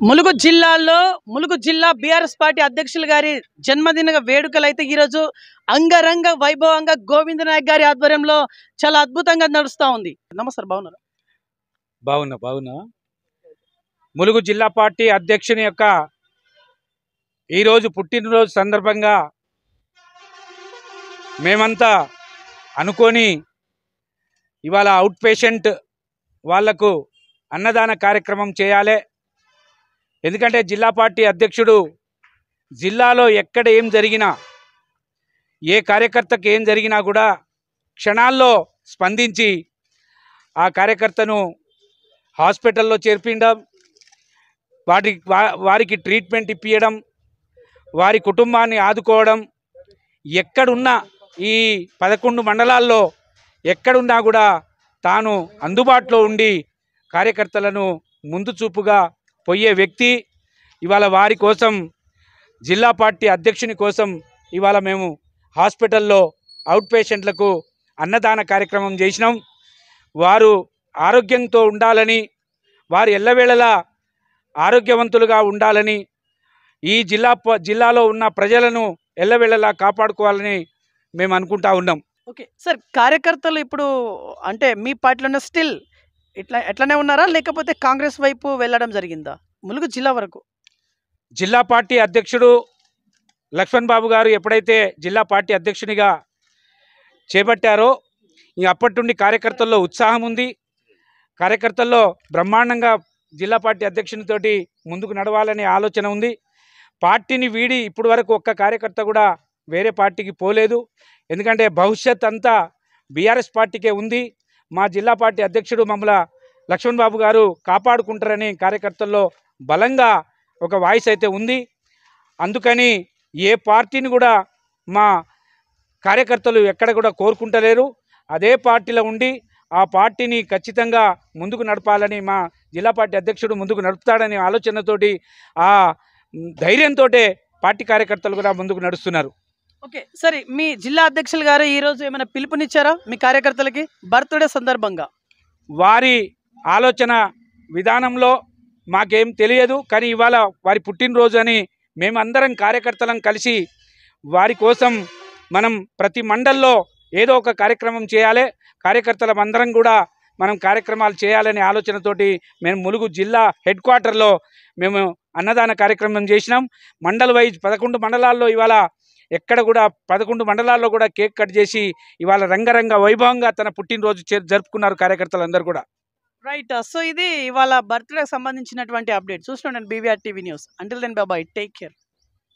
ములుగు జిల్లాలో ములుగు జిల్లా BRS party అధ్యక్షులు గారి జన్మదిన వేడుకలు అయితే ఈరోజు అంగరంగ వైభవంగా గోవింద నాయక్ గారి ఆధ్వర్యంలో చాలా అద్భుతంగా నడుస్తూ ఉంది. నమస్తే, బాగున్నారా? బాగున్నా. ములుగు జిల్లా పార్టీ అధ్యక్షుని యొక్క ఈరోజు పుట్టినరోజు సందర్భంగా మేమంతా అనుకొని ఇవాళ అవుట్ పేషెంట్ వాళ్లకు అన్నదాన కార్యక్రమం చేయాలి. ఎందుకంటే జిల్లా పార్టీ అధ్యక్షుడు జిల్లాలో ఎక్కడ ఏం జరిగినా, ఏ కార్యకర్తకు ఏం జరిగినా కూడా క్షణాల్లో స్పందించి ఆ కార్యకర్తను హాస్పిటల్లో చేర్పించడం, వారికి ట్రీట్మెంట్ ఇప్పించడం, వారి కుటుంబాన్ని ఆదుకోవడం, ఎక్కడున్నా ఈ 11 మండలాల్లో ఎక్కడున్నా కూడా తాను అందుబాటులో ఉండి కార్యకర్తలను ముందు చూపుగా పోయే వ్యక్తి. ఇవాళ వారి కోసం, జిల్లా పార్టీ అధ్యక్షుని కోసం ఇవాళ మేము హాస్పిటల్లో అవుట్ పేషెంట్లకు అన్నదాన కార్యక్రమం చేసినాం. వారు ఆరోగ్యంతో ఉండాలని, వారు ఎల్లవేళలా ఆరోగ్యవంతులుగా ఉండాలని, ఈ జిల్లాలో ఉన్న ప్రజలను ఎల్లవేళలా కాపాడుకోవాలని మేము అనుకుంటా ఉన్నాం. ఓకే సార్, కార్యకర్తలు ఇప్పుడు అంటే మీ పార్టీలోనే స్టిల్ ఎట్లనే ఉన్నారా, లేకపోతే కాంగ్రెస్ వైపు వెళ్ళడం జరిగిందా? ములుగు జిల్లా వరకు జిల్లా పార్టీ అధ్యక్షుడు లక్ష్మణ్ బాబు గారు ఎప్పుడైతే జిల్లా పార్టీ అధ్యక్షునిగా చేపట్టారో అప్పటి నుండి కార్యకర్తల్లో ఉత్సాహం ఉంది. కార్యకర్తల్లో బ్రహ్మాండంగా జిల్లా పార్టీ అధ్యక్షునితోటి ముందుకు నడవాలనే ఆలోచన ఉంది. పార్టీని వీడి ఇప్పటి వరకు ఒక్క కార్యకర్త కూడా వేరే పార్టీకి పోలేదు. ఎందుకంటే భవిష్యత్ అంతా బీఆర్ఎస్ పార్టీకే ఉంది. మా జిల్లా పార్టీ అధ్యక్షుడు మమ్మల్ని లక్ష్మణ్ బాబు గారు కాపాడుకుంటారని కార్యకర్తల్లో బలంగా ఒక వాయిస్ అయితే ఉంది. అందుకని ఏ పార్టీని కూడా మా కార్యకర్తలు ఎక్కడ కూడా కోరుకుంటలేరు. అదే పార్టీలో ఉండి ఆ పార్టీని ఖచ్చితంగా ముందుకు నడపాలని మా జిల్లా పార్టీ అధ్యక్షుడు ముందుకు నడుపుతాడనే ఆలోచనతోటి, ఆ ధైర్యంతో పార్టీ కార్యకర్తలు కూడా ముందుకు నడుస్తున్నారు. ఓకే సరే, మీ జిల్లా అధ్యక్షులు గారు ఈరోజు ఏమైనా పిలుపునిచ్చారా మీ కార్యకర్తలకి బర్త్డే సందర్భంగా? వారి ఆలోచన విధానంలో మాకేం తెలియదు, కానీ ఇవాళ వారి పుట్టినరోజు అని మేమందరం కార్యకర్తలం కలిసి వారి కోసం మనం ప్రతి మండల్లో ఏదో ఒక కార్యక్రమం చేయాలి, కార్యకర్తలం అందరం కూడా మనం కార్యక్రమాలు చేయాలనే ఆలోచనతోటి మేము ములుగు జిల్లా హెడ్ క్వార్టర్లో మేము అన్నదాన కార్యక్రమం చేసినాం. మండల్ వైజ్ 11 మండలాల్లో ఇవాళ ఎక్కడ కూడా 11 మండలాల్లో కూడా కేక్ కట్ చేసి ఇవాళ రంగరంగ వైభవంగా తన పుట్టినరోజు జరుపుకున్నారు కార్యకర్తలందరూ కూడా. రైట్, సో ఇది ఇవాళ బర్త్డేకి సంబంధించినటువంటి అప్డేట్. చూస్తున్నాను BVR TV news. Until then bye, take care.